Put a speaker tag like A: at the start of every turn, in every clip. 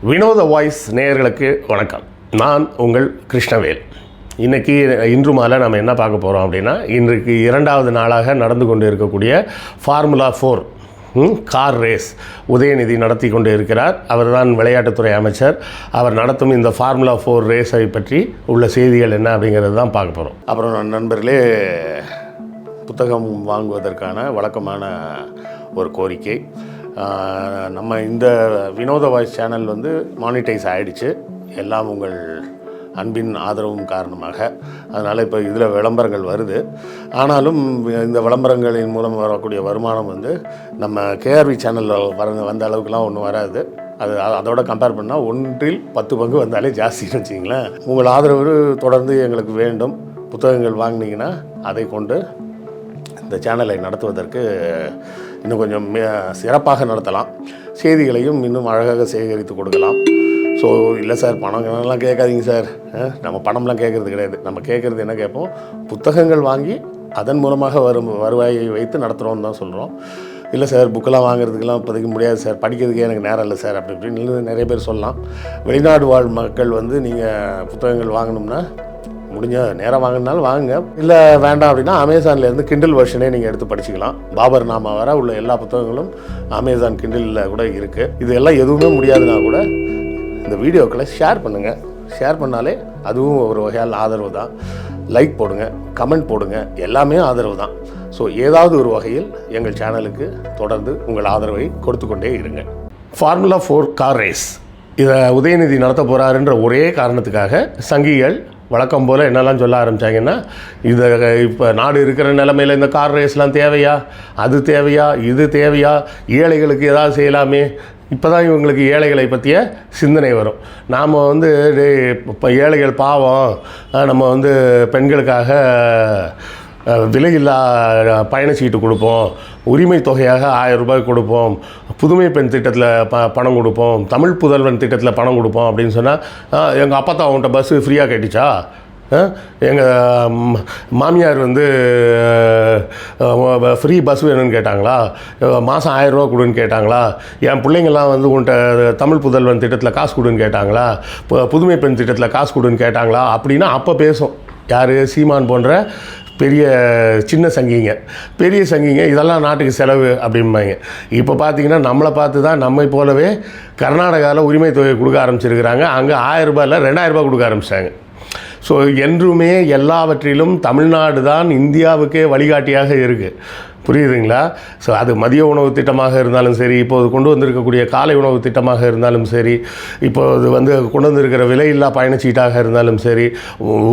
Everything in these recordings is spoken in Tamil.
A: வினோத வாய்ஸ் நேயர்களுக்கு வணக்கம். நான் உங்கள் கிருஷ்ணவேல். இன்று மாலை நம்ம என்ன பார்க்க போகிறோம் அப்படின்னா, இன்றைக்கு 2வது நாளாக நடந்து கொண்டு இருக்கக்கூடிய ஃபார்முலா 4 கார் ரேஸ் உதயநிதி நடத்தி கொண்டு இருக்கிறார். அவர் தான் விளையாட்டுத்துறை அமைச்சர். அவர் நடத்தும் இந்த ஃபார்முலா 4 ரேஸை பற்றி உள்ள செய்திகள் என்ன அப்படிங்கிறது தான் பார்க்க போகிறோம். அப்புறம் நண்பர்களே, புத்தகம் வாங்குவதற்கான வழக்கமான ஒரு கோரிக்கை. நம்ம இந்த வினோத வாய்ஸ் சேனல் மானிட்டைஸ் ஆகிடுச்சு, எல்லாம் உங்கள் அன்பின் ஆதரவும் காரணமாக. அதனால் இப்போ இதில் விளம்பரங்கள் வருது. ஆனாலும் இந்த விளம்பரங்களின் மூலம் வரக்கூடிய வருமானம் நம்ம கேஆர்வி சேனலில் வந்த அளவுக்குலாம் ஒன்றும் வராது. அதோட கம்பேர் பண்ணால் 1/10 பங்கு வந்தாலே ஜாஸ்தின்னு வச்சிங்களேன். உங்கள் ஆதரவு தொடர்ந்து எங்களுக்கு வேண்டும். புத்தகங்கள் வாங்கினீங்கன்னா அதை கொண்டு இந்த சேனலை நடத்துவதற்கு இன்னும் கொஞ்சம் சிறப்பாக நடத்தலாம். செய்திகளையும் இன்னும் அழகாக சேகரித்து கொடுக்கலாம். ஸோ இல்லை சார், பணம்லாம் கேட்காதீங்க சார். நம்ம பணம்லாம் கேட்குறது கிடையாது. நம்ம கேட்குறது என்ன கேட்போம், புத்தகங்கள் வாங்கி அதன் மூலமாக வருவாயை வைத்து நடத்துகிறோன்னு தான் சொல்கிறோம். இல்லை சார், புக்கெல்லாம் வாங்குறதுக்கெல்லாம் இப்போதைக்கு முடியாது சார், படிக்கிறதுக்கே எனக்கு நேரம் இல்லை சார் அப்படி இப்படின்னு நிறைய பேர் சொல்லலாம். வெளிநாடு வாழ் மக்கள் நீங்கள் புத்தகங்கள் வாங்கணும்னா முடிஞ்ச நேரம் வாங்கினாலும் வாங்குங்க. இல்லை வேண்டாம் அப்படின்னா அமேசான்லேருந்து கிண்டில் வெர்ஷனே நீங்கள் எடுத்து படிச்சுக்கலாம். பாபர் நாமா வர உள்ள எல்லா புத்தகங்களும் அமேசான் கிண்டிலில் கூட இருக்குது. இது எல்லாம் எதுவுமே முடியாதுன்னா கூட இந்த வீடியோக்களை ஷேர் பண்ணுங்கள். ஷேர் பண்ணாலே அதுவும் ஒரு வகையால் ஆதரவு தான். லைக் போடுங்க, கமெண்ட் போடுங்க, எல்லாமே ஆதரவு தான். ஸோ ஏதாவது ஒரு வகையில் எங்கள் சேனலுக்கு தொடர்ந்து உங்கள் ஆதரவை கொடுத்து கொண்டே இருங்க. ஃபார்முலா 4 கார் ரேஸ் இதை உதயநிதி நடத்த போகிறாருன்ற ஒரே காரணத்துக்காக சங்கிகள் வழக்கம் போல் என்னெல்லாம் சொல்ல ஆரம்பித்தாங்கன்னா, இப்போ நாடு இருக்கிற நிலைமையில் இந்த கார் ரேஸ்லாம் தேவையா, அது தேவையா, இது தேவையா, ஏழைகளுக்கு ஏதாவது செய்யலாமே. இப்போ தான் இவங்களுக்கு ஏழைகளை பற்றிய சிந்தனை வரும். நாம் இப்போ ஏழைகள் பாவம், நம்ம பெண்களுக்காக விலையில்லா பயணச்சீட்டு கொடுப்போம், உரிமை தொகையாக 1000 ரூபாய் கொடுப்போம், புதுமை பெண் திட்டத்தில் பணம் கொடுப்போம், தமிழ் புதல்வன் திட்டத்தில் பணம் கொடுப்போம் அப்படின்னு சொன்னால், எங்கள் அப்பா தான் அவன்கிட்ட பஸ்ஸு ஃப்ரீயாக கட்டிச்சா, எங்கள் மாமியார் ஃப்ரீ பஸ் வேணும்னு கேட்டாங்களா, மாதம் 1000 ரூபா கொடுன்னு கேட்டாங்களா, என் பிள்ளைங்கள்லாம் உன்கிட்ட தமிழ் புதல்வன் திட்டத்தில் காசு கொடுன்னு கேட்டாங்களா, புதுமை பெண் திட்டத்தில் காசு கொடுன்னு கேட்டாங்களா அப்படின்னா அப்போ பேசும். யார்? சீமான் போன்ற சின்ன சங்கிங்க, பெரிய சங்கிங்க இதெல்லாம் நாட்டுக்கு செலவு அப்படிம்பாங்க. இப்போ பார்த்தீங்கன்னா நம்மளை பார்த்து தான் நம்மை போலவே கர்நாடகாவில் உரிமை தொகை கொடுக்க ஆரம்பிச்சிருக்கிறாங்க. அங்கே 1000 ரூபாயில் 2000 ரூபாய் கொடுக்க ஆரம்பிச்சிட்டாங்க. ஸோ என்றுமே எல்லாவற்றிலும் தமிழ்நாடு தான் இந்தியாவுக்கே வழிகாட்டியாக இருக்குது. புரியுதுங்களா? ஸோ அது மதிய உணவு திட்டமாக இருந்தாலும் சரி, இப்போது கொண்டு வந்திருக்கக்கூடிய காலை உணவு திட்டமாக இருந்தாலும் சரி, இப்போது கொண்டு வந்திருக்கிற விலையில்லா பயணச்சீட்டாக இருந்தாலும் சரி,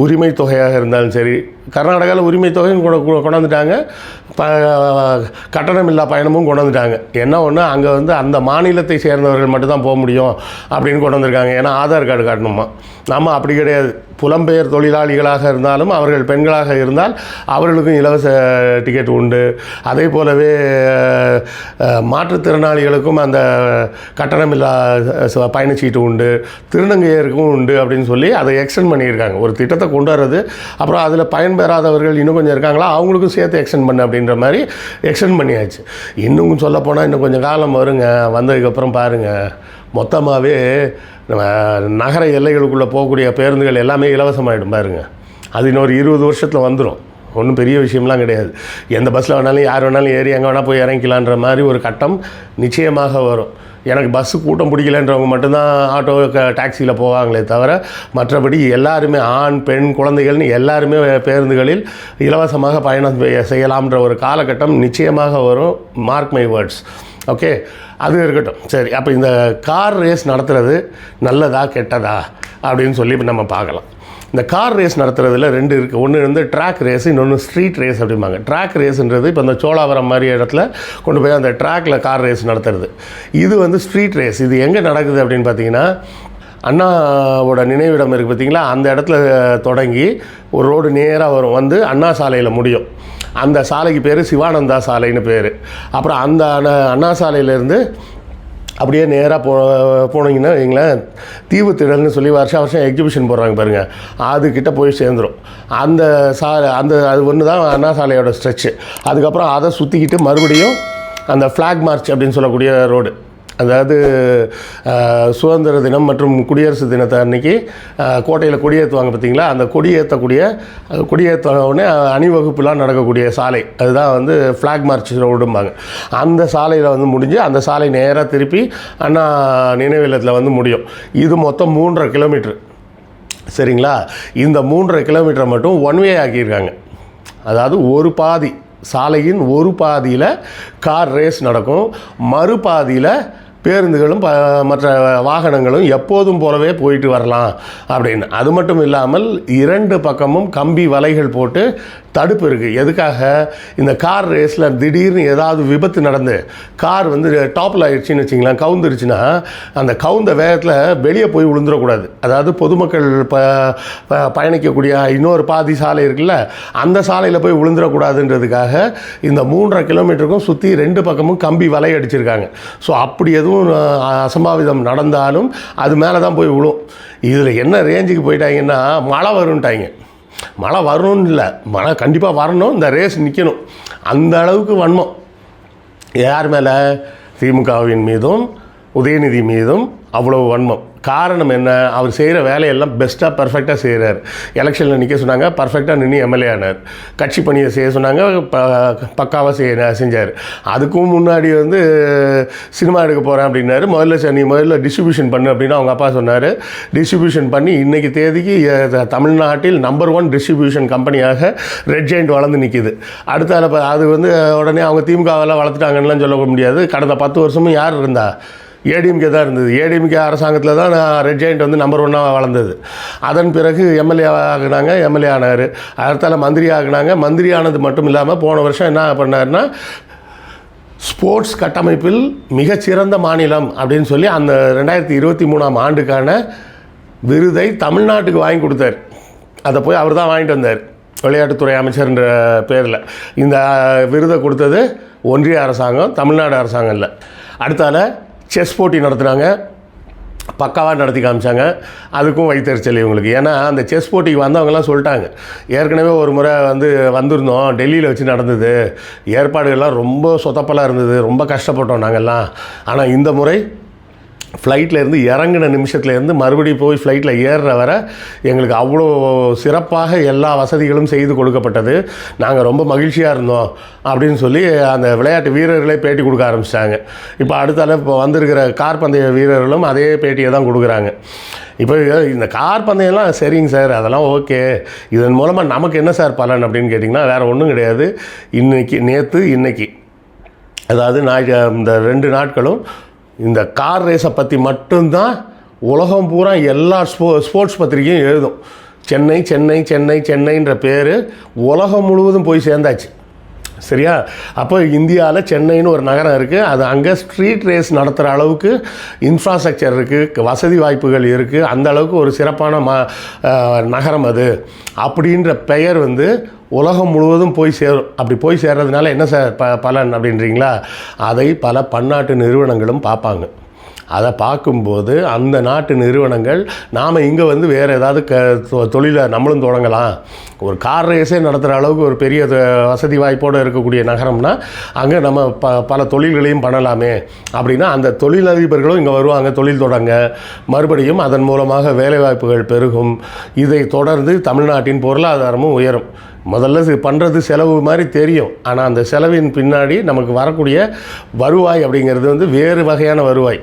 A: உரிமை தொகையாக இருந்தாலும் சரி, கர்நாடகாவில் உரிமை தொகையும் கொண்டு வந்துட்டாங்க, கட்டணமில்லா பயணமும் கொண்டு வந்துட்டாங்க. என்ன ஒன்று, அங்கே அந்த மாநிலத்தை சேர்ந்தவர்கள் மட்டும்தான் போக முடியும் அப்படின்னு கொண்டு வந்திருக்காங்க. ஏன்னா ஆதார் கார்டு காட்டணுமா. நம்ம அப்படி கிடையாது. புலம்பெயர் தொழிலாளிகளாக இருந்தாலும் அவர்கள் பெண்களாக இருந்தால் அவர்களுக்கும் இலவச டிக்கெட் உண்டு. அதே போலவே மாற்றுத்திறனாளிகளுக்கும் அந்த கட்டணமில்லா பயணச்சீட்டு உண்டு, திருநங்கையருக்கும் உண்டு அப்படின்னு சொல்லி அதை எக்ஸ்டெண்ட் பண்ணியிருக்காங்க. ஒரு திட்டத்தை கொண்டு வர்றது, அப்புறம் அதில் பயன்பெறாதவர்கள் இன்னும் கொஞ்சம் இருக்காங்களா, அவங்களுக்கும் சேர்த்து எக்ஸ்டெண்ட் பண்ண அப்படின்ற மாதிரி எக்ஸ்டெண்ட் பண்ணியாச்சு. இன்னும் சொல்லப்போனால் இன்னும் கொஞ்சம் காலம் வருங்க. வந்ததுக்கப்புறம் பாருங்கள், மொத்தமாகவே நகர எல்லைகளுக்குள்ளே போகக்கூடிய பேருந்துகள் எல்லாமே இலவசமாகிடும் பாருங்க. அது இன்னொரு 20 வருஷத்தில் வந்துடும். ஒன்றும் பெரிய விஷயம்லாம் கிடையாது. எந்த பஸ்ஸில் வேணாலும் யார் வேணாலும் ஏறி எங்கே வேணால் போய் இறங்கிக்கலான்ற மாதிரி ஒரு கட்டம் நிச்சயமாக வரும். எனக்கு பஸ்ஸு கூட்டம் பிடிக்கலன்றவங்க மட்டும்தான் ஆட்டோ டாக்ஸியில் போவாங்களே தவிர, மற்றபடி எல்லாருமே ஆண் பெண் குழந்தைகள்னு எல்லாருமே பேருந்துகளில் இலவசமாக பயணம் செய்யலாம்ன்ற ஒரு காலகட்டம் நிச்சயமாக வரும். Mark my words. ஓகே, அது இருக்கட்டும். சரி, அப்போ இந்த கார் ரேஸ் நடத்துகிறது நல்லதா கெட்டதா அப்படின்னு சொல்லி நம்ம பார்க்கலாம். இந்த கார் ரேஸ் நடத்துறதுல 2 இருக்குது. ஒன்று ட்ராக் ரேஸ், இன்னொன்று ஸ்ட்ரீட் ரேஸ் அப்படிம்பாங்க. ட்ராக் ரேஸுன்றது இப்போ இந்த சோழாவரம் மாதிரி இடத்துல கொண்டு போய் அந்த ட்ராக்கில் கார் ரேஸ் நடத்துறது. இது ஸ்ட்ரீட் ரேஸ். இது எங்கே நடக்குது அப்படின்னு பார்த்தீங்கன்னா, அண்ணாவோட நினைவிடம் இருக்குது பார்த்தீங்களா, அந்த இடத்துல தொடங்கி ஒரு ரோடு நேராக வரும், அண்ணா சாலையில் முடியும். அந்த சாலைக்கு பேர் சிவானந்தா சாலைன்னு பேர். அப்புறம் அந்த அண்ணா சாலையிலேருந்து அப்படியே நேராக போனீங்கன்னா வைங்களேன், தீவு திடல்னு சொல்லி வருஷம் எக்ஸிபிஷன் போடுறாங்க பாருங்கள், அதுக்கிட்ட போய் சேர்ந்துடும். அந்த சாலை அது ஒன்று தான் அண்ணா சாலையோட ஸ்ட்ரெச்சு. அதுக்கப்புறம் அதை சுற்றிக்கிட்டு மறுபடியும் அந்த ஃப்ளாக் மார்ச் அப்படின்னு சொல்லக்கூடிய ரோடு, அதாவது சுதந்திர தினம் மற்றும் குடியரசு தினத்தை அன்றைக்கி கோட்டையில் கொடியேற்றுவாங்க பார்த்தீங்களா, அந்த கொடியேற்றவுடனே அணிவகுப்புலாம் நடக்கக்கூடிய சாலை அதுதான் வந்து ஃப்ளாக் மார்ச் ரோடும்பாங்க. அந்த சாலையில் வந்து முடிஞ்சு அந்த சாலை நேராக திருப்பி அண்ணா நினைவில்லத்தில் வந்து முடியும். இது மொத்தம் 3.5 கிலோமீட்டர். சரிங்களா? இந்த 3.5 கிலோமீட்டரை மட்டும் ஒன் வே ஆக்கியிருக்காங்க. அதாவது ஒரு பாதி சாலையின் ஒரு பாதியில் கார் ரேஸ் நடக்கும், மறுபாதியில் பேருந்துகளும் மற்ற வாகனங்களும் எப்போதும் போலவே போயிட்டு வரலாம் அப்படின்னு. அது மட்டும் இல்லாமல் 2 பக்கமும் கம்பி வலைகள் போட்டு தடுப்பு இருக்குது. எதுக்காக? இந்த கார் ரேஸில் திடீர்னு ஏதாவது விபத்து நடந்து கார் வந்து டாப்பில் ஆயிடுச்சின்னு வச்சிங்களேன், கவுந்துருச்சுன்னா அந்த கவுந்த வேகத்தில் வெளியே போய் விழுந்துடக்கூடாது. அதாவது பொதுமக்கள் பயணிக்கக்கூடிய இன்னொரு பாதி சாலை இருக்குல்ல, அந்த சாலையில் போய் விழுந்துடக்கூடாதுன்றதுக்காக இந்த 3.5 கிலோமீட்டருக்கும் சுற்றி 2 பக்கமும் கம்பி வலை அடிச்சிருக்காங்க. ஸோ அப்படி எதுவும் அசம்பாவிதம் நடந்தாலும் அது மேலே தான் போய் விழும். இதில் என்ன ரேஞ்சுக்கு போயிட்டாங்கன்னா, மழை வரும்ட்டாங்க. மழை வரணும்னு இல்லை, மழை கண்டிப்பாக வரணும், இந்த ரேஸ் நிற்கணும். அந்த அளவுக்கு வன்மம் யார் மேலே? திமுகவின் மீதும் உதயநிதி மீதும் அவ்வளோ வன்மம். காரணம் என்ன? அவர் செய்கிற வேலையெல்லாம் பெஸ்ட்டாக பர்ஃபெக்டாக செய்கிறார். எலெக்ஷனில் நிற்க சொன்னாங்க, பர்ஃபெக்டாக நின்று எம்எல்ஏ ஆனார். கட்சி பணியை செய்ய சொன்னாங்க, பக்காவாக செஞ்சார். அதுக்கும் முன்னாடி வந்து சினிமா எடுக்க போகிறேன் அப்படின்னாரு. முதல்ல டிஸ்ட்ரிபியூஷன் பண்ணு அப்படின்னு அவங்க அப்பா சொன்னார். டிஸ்ட்ரிபியூஷன் பண்ணி இன்றைக்கி தேதிக்கு தமிழ்நாட்டில் நம்பர் 1 டிஸ்ட்ரிபியூஷன் கம்பெனியாக ரெட் ஜெயண்ட் வளர்ந்து நிற்கிது. அடுத்த அது வந்து உடனே அவங்க திமுகவெல்லாம் வளர்த்துட்டாங்கன்னு சொல்ல முடியாது. கடந்த 10 வருஷமும் யார் இருந்தா? ஏடிஎம்கே தான் இருந்தது. ஏடிஎம்கே அரசாங்கத்தில் தான் ரெட் ஜெயண்ட் வந்து நம்பர் 1 வளர்ந்தது. அதன் பிறகு எம்எல்ஏ ஆனார். அடுத்தால மந்திரி ஆகினாங்க. மந்திரி ஆனது மட்டும் இல்லாமல் போன வருஷம் என்ன பண்ணாருன்னா, ஸ்போர்ட்ஸ் கட்டமைப்பில் மிகச்சிறந்த மாநிலம் அப்படின்னு சொல்லி அந்த 2023ஆம் ஆண்டுக்கான விருதை தமிழ்நாட்டுக்கு வாங்கி கொடுத்தார். அதை போய் அவர் தான் வாங்கிட்டு வந்தார், விளையாட்டுத்துறை அமைச்சர்ன்ற பேரில். இந்த விருதை கொடுத்தது ஒன்றிய அரசாங்கம், தமிழ்நாடு அரசாங்கம் இல்லை. அடுத்தால செஸ் போட்டி நடத்துனாங்க, பக்காவாக நடத்தி காமிச்சாங்க. அதுக்கும் வைத்தறிச்சல் இவங்களுக்கு. ஏன்னா அந்த செஸ் போட்டிக்கு வந்தவங்கலாம் சொல்லிட்டாங்க, ஏற்கனவே ஒரு முறை வந்திருந்தோம், டெல்லியில் வச்சு நடந்தது, ஏற்பாடுகள்லாம் ரொம்ப சொதப்பலாக இருந்தது, ரொம்ப கஷ்டப்பட்டோம் நாங்கள்லாம். ஆனால் இந்த முறை ஃப்ளைட்டில் இருந்து இறங்கின நிமிஷத்துலேருந்து மறுபடியும் போய் ஃப்ளைட்டில் ஏறுற வர எங்களுக்கு அவ்வளோ சிறப்பாக எல்லா வசதிகளும் செய்து கொடுக்கப்பட்டது, நாங்கள் ரொம்ப மகிழ்ச்சியாக இருந்தோம் அப்படின்னு சொல்லி அந்த விளையாட்டு வீரர்களே பேட்டி கொடுக்க ஆரம்பிச்சிட்டாங்க. இப்போ இப்போ வந்திருக்கிற கார் பந்தய வீரர்களும் அதே பேட்டியை தான் கொடுக்குறாங்க. இப்போ இந்த கார் பந்தயம்லாம் சரிங்க சார், அதெல்லாம் ஓகே, இதன் மூலமாக நமக்கு என்ன சார் பலன் அப்படின்னு கேட்டிங்கன்னா வேறு ஒன்றும் கிடையாது. இன்னைக்கு அதாவது இந்த 2 நாட்களும் இந்த கார் ரேஸை பற்றி மட்டும்தான் உலகம் பூரா எல்லா ஸ்போர்ட்ஸ் பத்திரிகையும் எழுதும். சென்னைன்ற பேர் உலகம் முழுவதும் போய் சேர்ந்தாச்சு. சரியா? அப்போ இந்தியாவில் சென்னைன்னு ஒரு நகரம் இருக்குது. அது அங்கே ஸ்ட்ரீட் ரேஸ் நடத்துகிற அளவுக்கு இன்ஃப்ராஸ்ட்ரக்சர் இருக்குது, வசதி வாய்ப்புகள் இருக்குது. அந்த அளவுக்கு ஒரு சிறப்பான நகரம் அது அப்படின்ற பெயர் வந்து உலகம் முழுவதும் போய் சேரும். அப்படி போய் சேர்றதுனால என்ன சார் பலன் அப்படின்றீங்களா? அதை பல பன்னாட்டு நிறுவனங்களும் பார்ப்பாங்க. அதை பார்க்கும்போது அந்த நாட்டு நிறுவனங்கள் நாம் இங்கே வந்து வேறு ஏதாவது தொழிலை நம்மளும் தொடங்கலாம், ஒரு கார் ரேஸே நடத்துகிற அளவுக்கு ஒரு பெரிய வசதி வாய்ப்போடு இருக்கக்கூடிய நகரம்னா அங்கே நம்ம பல தொழில்களையும் பண்ணலாமே அப்படின்னா அந்த தொழிலதிபர்களும் இங்கே வருவாங்க, தொழில் தொடங்க, மறுபடியும் அதன் மூலமாக வேலைவாய்ப்புகள் பெருகும். இதை தொடர்ந்து தமிழ்நாட்டின் பொருளாதாரமும் உயரும். முதல்ல பண்ணுறது செலவு மாதிரி தெரியும், ஆனால் அந்த செலவின் பின்னாடி நமக்கு வரக்கூடிய வருவாய் அப்படிங்கிறது வந்து வேறு வகையான வருவாய்.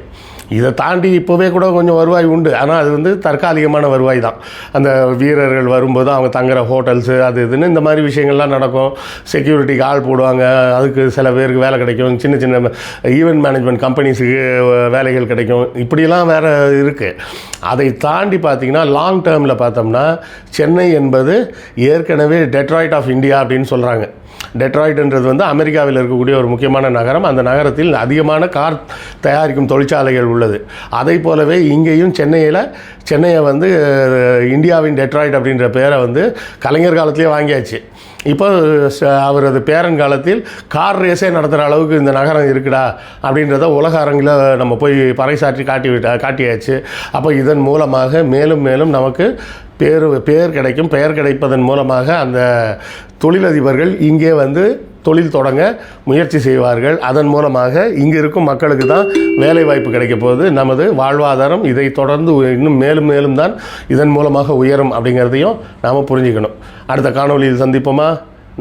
A: இதை தாண்டி இப்போவே கூட கொஞ்சம் வருவாய் உண்டு, ஆனால் அது வந்து தற்காலிகமான வருவாய் தான். அந்த வீரர்கள் வரும்போது அவங்க தங்குற ஹோட்டல்ஸு அது இதுன்னு இந்த மாதிரி விஷயங்கள்லாம் நடக்கும். செக்யூரிட்டிக்கு ஆள் போடுவாங்க, அதுக்கு சில பேருக்கு வேலை கிடைக்கும், சின்ன சின்ன ஈவெண்ட் மேனேஜ்மெண்ட் கம்பெனிஸுக்கு வேலைகள் கிடைக்கும், இப்படிலாம் வேறு இருக்குது. அதை தாண்டி பார்த்திங்கன்னா லாங் டேர்மில் பார்த்தோம்னா சென்னை என்பது ஏற்கனவே டெட்ராய்ட் ஆஃப் இந்தியா அப்படின்னு சொல்கிறாங்க. டெட்ராய்ட்ன்றது வந்து அமெரிக்காவில் இருக்கக்கூடிய ஒரு முக்கியமான நகரம். அந்த நகரத்தில் அதிகமான கார் தயாரிக்கும் தொழிற்சாலைகள் உள்ளது. அதை போலவே இங்கேயும் சென்னையை வந்து இந்தியாவின் டெட்ராய்ட் அப்படின்ற பேரை வந்து கலைஞர் காலத்திலே வாங்கியாச்சு. இப்போ அவரது பேரன் காலத்தில் கார் ரேஸே நடத்துகிற அளவுக்கு இந்த நகரம் இருக்குடா அப்படின்றத உலக அரங்கில் நம்ம போய் பறைசாற்றி காட்டியாச்சு. அப்போ இதன் மூலமாக மேலும் மேலும் நமக்கு பெயர் கிடைக்கும். பெயர் கிடைப்பதன் மூலமாக அந்த தொழிலதிபர்கள் இங்கே வந்து தொழில் தொடங்க முயற்சி செய்வார்கள். அதன் மூலமாக இங்கே இருக்கும் மக்களுக்கு தான் வேலை வாய்ப்பு கிடைக்க போகுது. நமது வாழ்வாதாரம் இதை தொடர்ந்து இன்னும் மேலும் மேலும் தான் இதன் மூலமாக உயரும் அப்படிங்கிறதையும் நாம் புரிஞ்சுக்கணும். அடுத்த காணொளியில் சந்திப்போமா?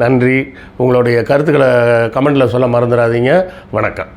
A: நன்றி. உங்களுடைய கருத்துக்களை கமெண்டில் சொல்ல மறந்துடாதீங்க. வணக்கம்.